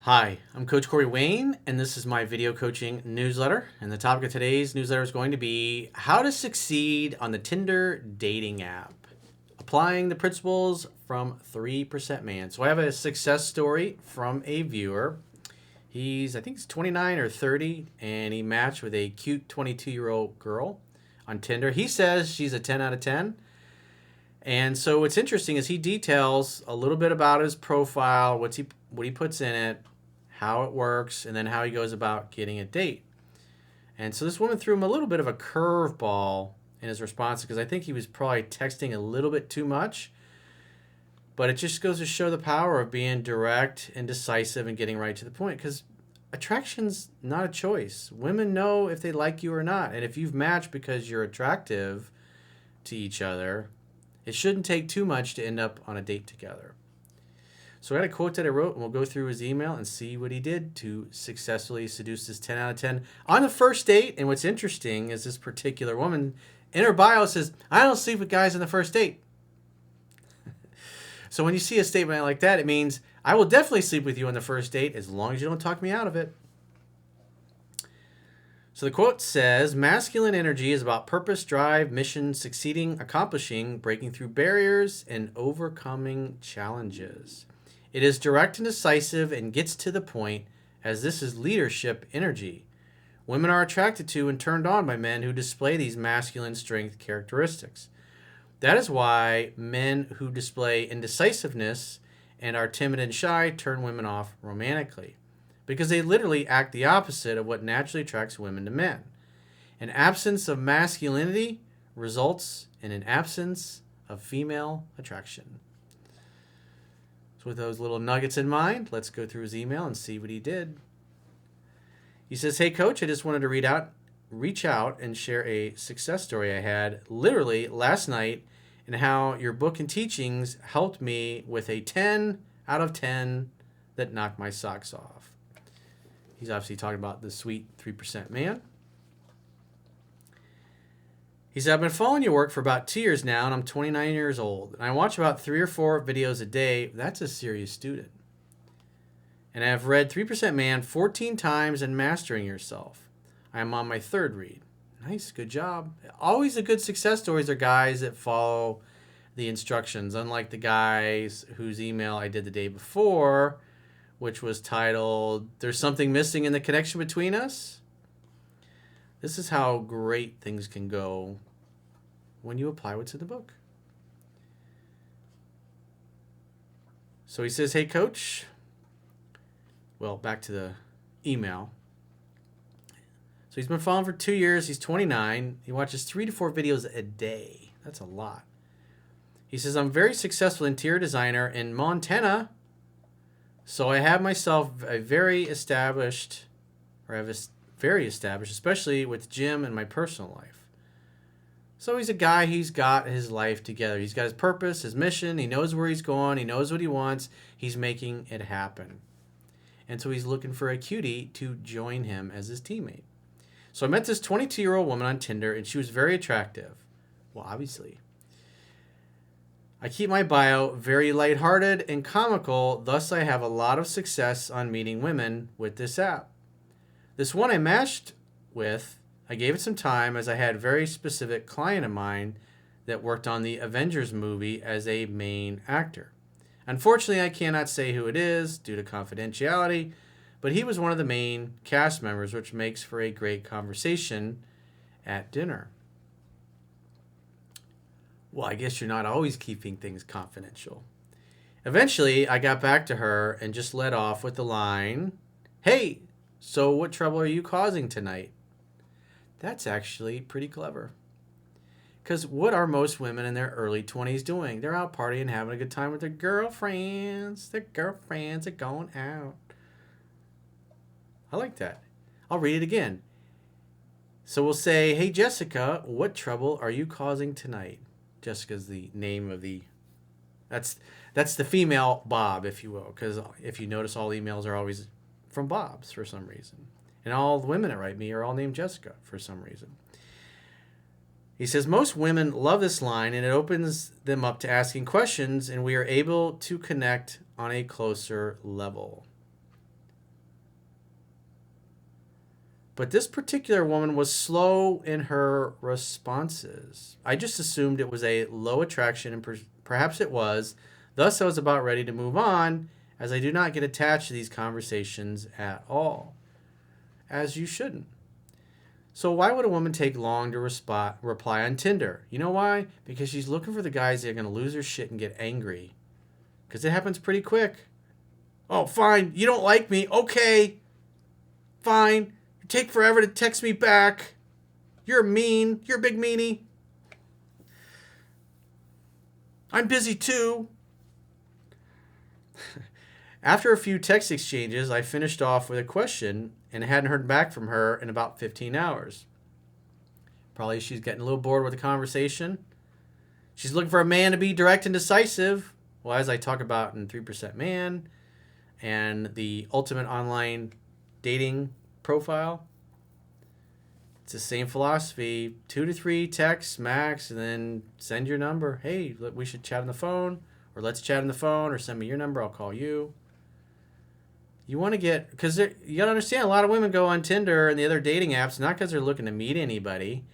Hi, I'm Coach Corey Wayne, and this is my video coaching newsletter. And the topic of today's newsletter is going to be how to succeed on the Tinder dating app, applying the principles from 3% Man. So I have a success story from a viewer. I think he's 29 or 30, and he matched with a cute 22-year-old girl on Tinder. He says she's a 10 out of 10. And so what's interesting is he details a little bit about his profile, what he puts in it, how it works, and then how he goes about getting a date. And so this woman threw him a little bit of a curveball in his response because I think he was probably texting a little bit too much. But it just goes to show the power of being direct and decisive and getting right to the point, because attraction's not a choice. Women know if they like you or not. And if you've matched because you're attractive to each other, it shouldn't take too much to end up on a date together. So I got a quote that I wrote, and we'll go through his email and see what he did to successfully seduce this 10 out of 10 on the first date. And what's interesting is this particular woman in her bio says, "I don't sleep with guys on the first date." So when you see a statement like that, it means I will definitely sleep with you on the first date as long as you don't talk me out of it. So the quote says, masculine energy is about purpose, drive, mission, succeeding, accomplishing, breaking through barriers, and overcoming challenges. It is direct and decisive and gets to the point, as this is leadership energy. Women are attracted to and turned on by men who display these masculine strength characteristics. That is why men who display indecisiveness and are timid and shy turn women off romantically, because they literally act the opposite of what naturally attracts women to men. An absence of masculinity results in an absence of female attraction. So with those little nuggets in mind, let's go through his email and see what he did. He says, "Hey coach, I just wanted to reach out and share a success story I had literally last night, and how your book and teachings helped me with a 10 out of 10 that knocked my socks off." He's obviously talking about the sweet 3% man. He said, "I've been following your work for about 2 years now, and I'm 29 years old. And I watch about 3 or 4 videos a day." That's a serious student. "And I have read 3% Man 14 times and Mastering Yourself. I am on my 3rd read." Nice, good job. Always the good success stories are guys that follow the instructions, unlike the guys whose email I did the day before, which was titled, "There's Something Missing in the Connection Between Us." This is how great things can go when you apply what's in the book. So he says, "Hey coach," well, back to the email. So he's been following for 2 years. He's 29. He watches 3 to 4 videos a day. That's a lot. He says, "I'm very successful interior designer in Montana. So I have myself very established, especially with gym and my personal life." So he's a guy, he's got his life together. He's got his purpose, his mission. He knows where he's going. He knows what he wants. He's making it happen. And so he's looking for a cutie to join him as his teammate. "So I met this 22-year-old woman on Tinder, and she was very attractive." Well, obviously. "I keep my bio very lighthearted and comical, thus I have a lot of success on meeting women with this app. This one I matched with, I gave it some time as I had a very specific client of mine that worked on the Avengers movie as a main actor. Unfortunately, I cannot say who it is due to confidentiality, but he was one of the main cast members, which makes for a great conversation at dinner." Well, I guess you're not always keeping things confidential. "Eventually, I got back to her and just led off with the line, 'Hey, so what trouble are you causing tonight?'" That's actually pretty clever. Because what are most women in their early 20s doing? They're out partying, having a good time with their girlfriends. Their girlfriends are going out. I like that. I'll read it again. So we'll say, "Hey, Jessica, what trouble are you causing tonight?" Jessica's the name of that's the female Bob, if you will. Because if you notice, all emails are always from Bobs for some reason. And all the women that write me are all named Jessica for some reason. He says, "Most women love this line, and it opens them up to asking questions, and we are able to connect on a closer level." But this particular woman was slow in her responses. I just assumed it was a low attraction, and perhaps it was. Thus, I was about ready to move on, as I do not get attached to these conversations at all. As you shouldn't. So why would a woman take long to reply on Tinder? You know why? Because she's looking for the guys that are going to lose their shit and get angry. Because it happens pretty quick. Oh, fine. You don't like me. Okay. Fine. You take forever to text me back. You're mean. You're a big meanie. I'm busy too. After a few text exchanges, I finished off with a question and hadn't heard back from her in about 15 hours. Probably she's getting a little bored with the conversation. She's looking for a man to be direct and decisive. Well, as I talk about in 3% Man and the ultimate online dating profile, it's the same philosophy. 2 to 3 texts max, and then send your number. Hey, we should chat on the phone, or let's chat on the phone, or send me your number, I'll call you. You want to get, because you got to understand, a lot of women go on Tinder and the other dating apps not because they're looking to meet anybody.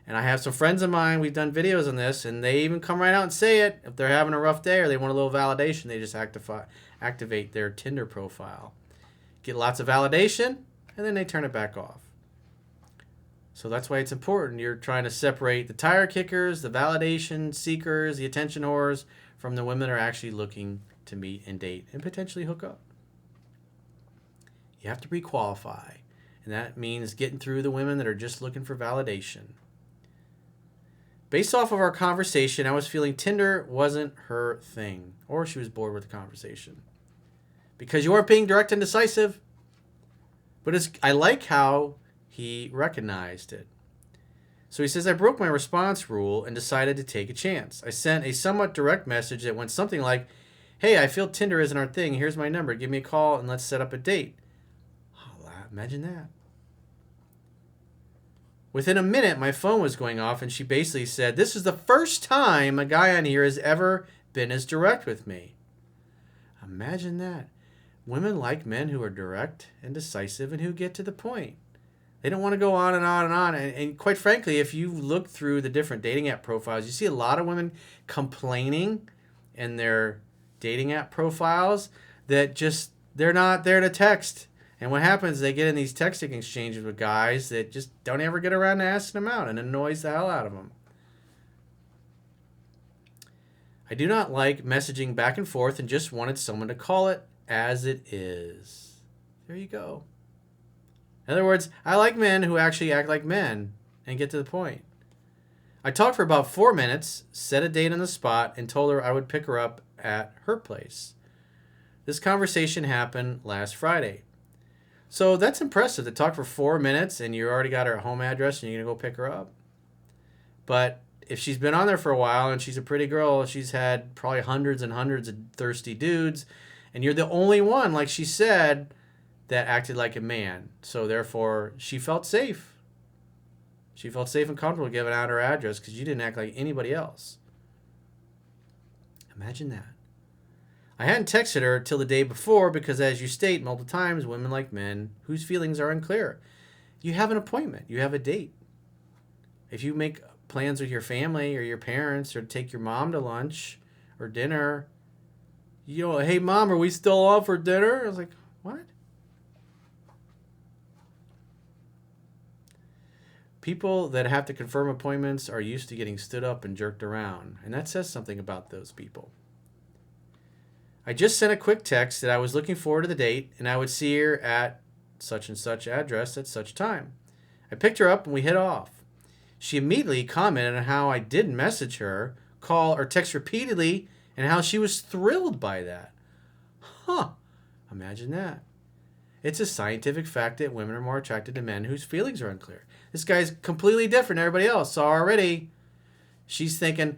And I have some friends of mine, we've done videos on this, and they even come right out and say it. If they're having a rough day or they want a little validation, they just activate their Tinder profile. Get lots of validation, and then they turn it back off. So that's why it's important. You're trying to separate the tire kickers, the validation seekers, the attention whores from the women that are actually looking to meet and date and potentially hook up. You have to pre-qualify, and that means getting through the women that are just looking for validation. Based off of our conversation, I was feeling Tinder wasn't her thing, or she was bored with the conversation. Because you aren't being direct and decisive. But I like how he recognized it. So he says, I broke my response rule and decided to take a chance. I sent a somewhat direct message that went something like, hey, I feel Tinder isn't our thing. Here's my number. Give me a call and let's set up a date. Oh, imagine that. Within a minute, my phone was going off, and she basically said, this is the first time a guy on here has ever been as direct with me. Imagine that. Women like men who are direct and decisive and who get to the point. They don't want to go on and on and on. And quite frankly, if you look through the different dating app profiles, you see a lot of women complaining in their dating app profiles that just they're not there to text. And what happens is they get in these texting exchanges with guys that just don't ever get around to asking them out, and it annoys the hell out of them. I do not like messaging back and forth and just wanted someone to call it as it is. There you go. In other words, I like men who actually act like men and get to the point. I talked for about 4 minutes, set a date on the spot, and told her I would pick her up at her place. This conversation happened last Friday. So that's impressive to talk for 4 minutes and you already got her home address and you're going to go pick her up. But if she's been on there for a while and she's a pretty girl, she's had probably hundreds and hundreds of thirsty dudes, and you're the only one, like she said, that acted like a man. So therefore, she felt safe. She felt safe and comfortable giving out her address because you didn't act like anybody else. Imagine that. I hadn't texted her till the day before because, as you state multiple times, women like men whose feelings are unclear. You have an appointment. You have a date. If you make plans with your family or your parents or take your mom to lunch or dinner, you know, hey, Mom, are we still on for dinner? I was like, what? People that have to confirm appointments are used to getting stood up and jerked around, and that says something about those people. I just sent a quick text that I was looking forward to the date and I would see her at such and such address at such time. I picked her up and we hit off. She immediately commented on how I did message her, call, or text repeatedly, and how she was thrilled by that. Huh. Imagine that. It's a scientific fact that women are more attracted to men whose feelings are unclear. This guy's completely different than everybody else. So already she's thinking,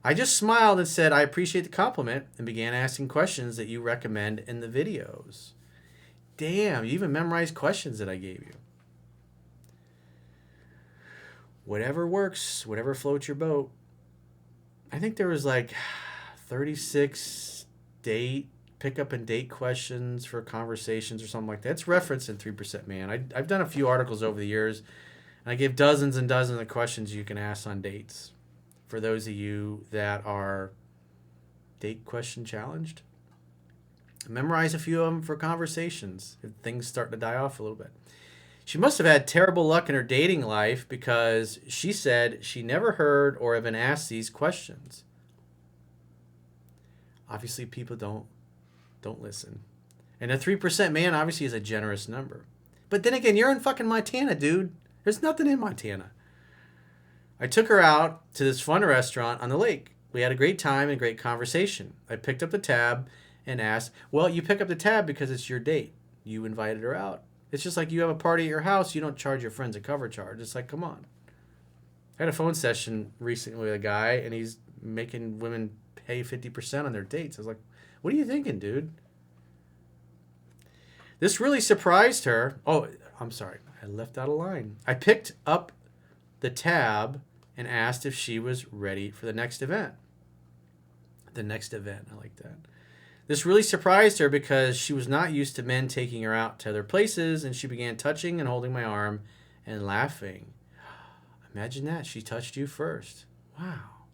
I just smiled and said, I appreciate the compliment, and began asking questions that you recommend in the videos. Damn, you even memorized questions that I gave you. Whatever works, whatever floats your boat. I think there was like 36 date pick up and date questions for conversations or something like that. It's referenced in 3% Man. I've done a few articles over the years, and I give dozens and dozens of questions you can ask on dates for those of you that are date question challenged. Memorize a few of them for conversations if things start to die off a little bit. She must have had terrible luck in her dating life because she said she never heard or have been asked these questions. Obviously, people don't listen. And a 3% Man obviously is a generous number. But then again, you're in fucking Montana, dude. There's nothing in Montana. I took her out to this fun restaurant on the lake. We had a great time and great conversation. I picked up the tab and asked, well, you pick up the tab because it's your date. You invited her out. It's just like you have a party at your house. You don't charge your friends a cover charge. It's like, come on. I had a phone session recently with a guy, and he's making women pay 50% on their dates. I was like, what are you thinking, dude? This really surprised her. Oh, I'm sorry. I left out a line. I picked up the tab and asked if she was ready for the next event. The next event. I like that. This really surprised her because she was not used to men taking her out to other places, and she began touching and holding my arm and laughing. Imagine that. She touched you first. Wow.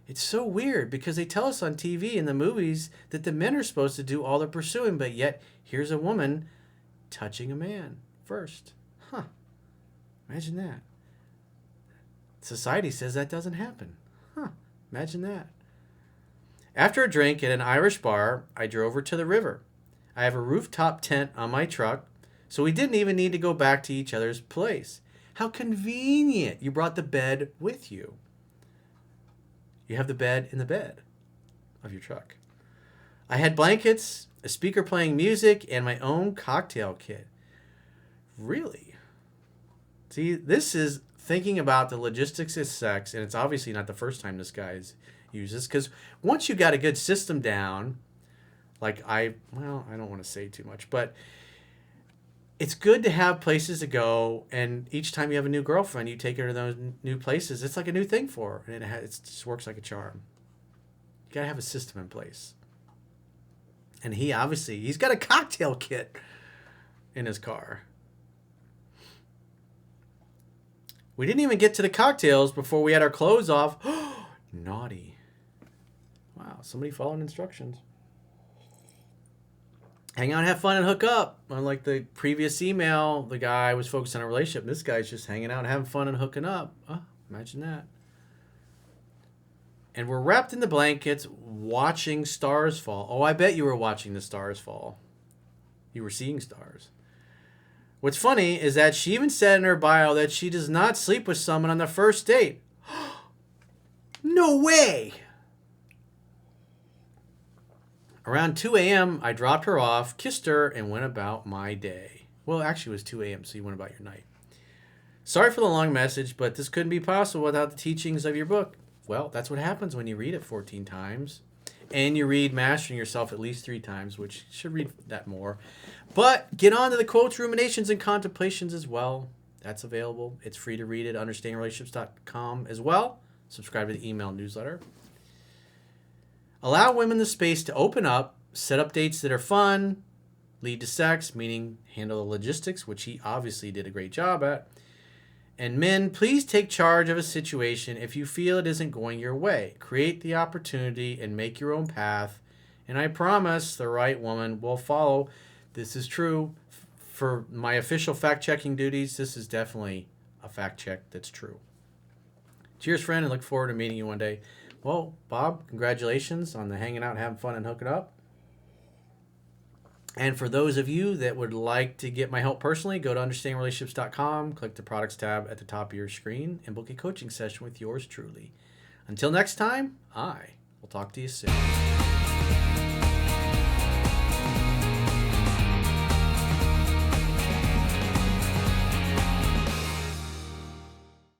It's so weird because they tell us on TV and the movies that the men are supposed to do all the pursuing, but yet here's a woman touching a man first. Huh. Imagine that. Society says that doesn't happen. Huh. Imagine that. After a drink at an Irish bar, I drove her to the river. I have a rooftop tent on my truck, so we didn't even need to go back to each other's place. How convenient. You brought the bed with you. You have the bed in the bed of your truck. I had blankets, a speaker playing music, and my own cocktail kit. Really? See, this is thinking about the logistics of sex, and it's obviously not the first time this guy's used this, because once you got a good system down, like I don't want to say too much, but it's good to have places to go, and each time you have a new girlfriend, you take her to those new places. It's like a new thing for her, and it just works like a charm. You got to have a system in place. And he's got a cocktail kit in his car. We didn't even get to the cocktails before we had our clothes off. Naughty. Wow, somebody following instructions. Hang out, have fun, and hook up. Unlike the previous email, the guy was focused on a relationship. This guy's just hanging out, having fun, and hooking up. Oh, imagine that. And we're wrapped in the blankets, watching stars fall. Oh, I bet you were watching the stars fall. You were seeing stars. What's funny is that she even said in her bio that she does not sleep with someone on the first date. No way! Around 2 a.m., I dropped her off, kissed her, and went about my day. Well, actually, it was 2 a.m., so you went about your night. Sorry for the long message, but this couldn't be possible without the teachings of your book. Well, that's what happens when you read it 14 times. And you read Mastering Yourself at least 3 times, which you should read that more. But get on to the quotes, ruminations, and contemplations as well. That's available. It's free to read at understandingrelationships.com as well. Subscribe to the email newsletter. Allow women the space to open up, set up dates that are fun, lead to sex, meaning handle the logistics, which he obviously did a great job at. And men, please take charge of a situation if you feel it isn't going your way. Create the opportunity and make your own path. And I promise the right woman will follow. This is true. For my official fact-checking duties, this is definitely a fact check that's true. Cheers, friend, and look forward to meeting you one day. Well, Bob, congratulations on the hanging out, having fun, and hooking up. And for those of you that would like to get my help personally, go to understandingrelationships.com, click the products tab at the top of your screen, and book a coaching session with yours truly. Until next time, I will talk to you soon.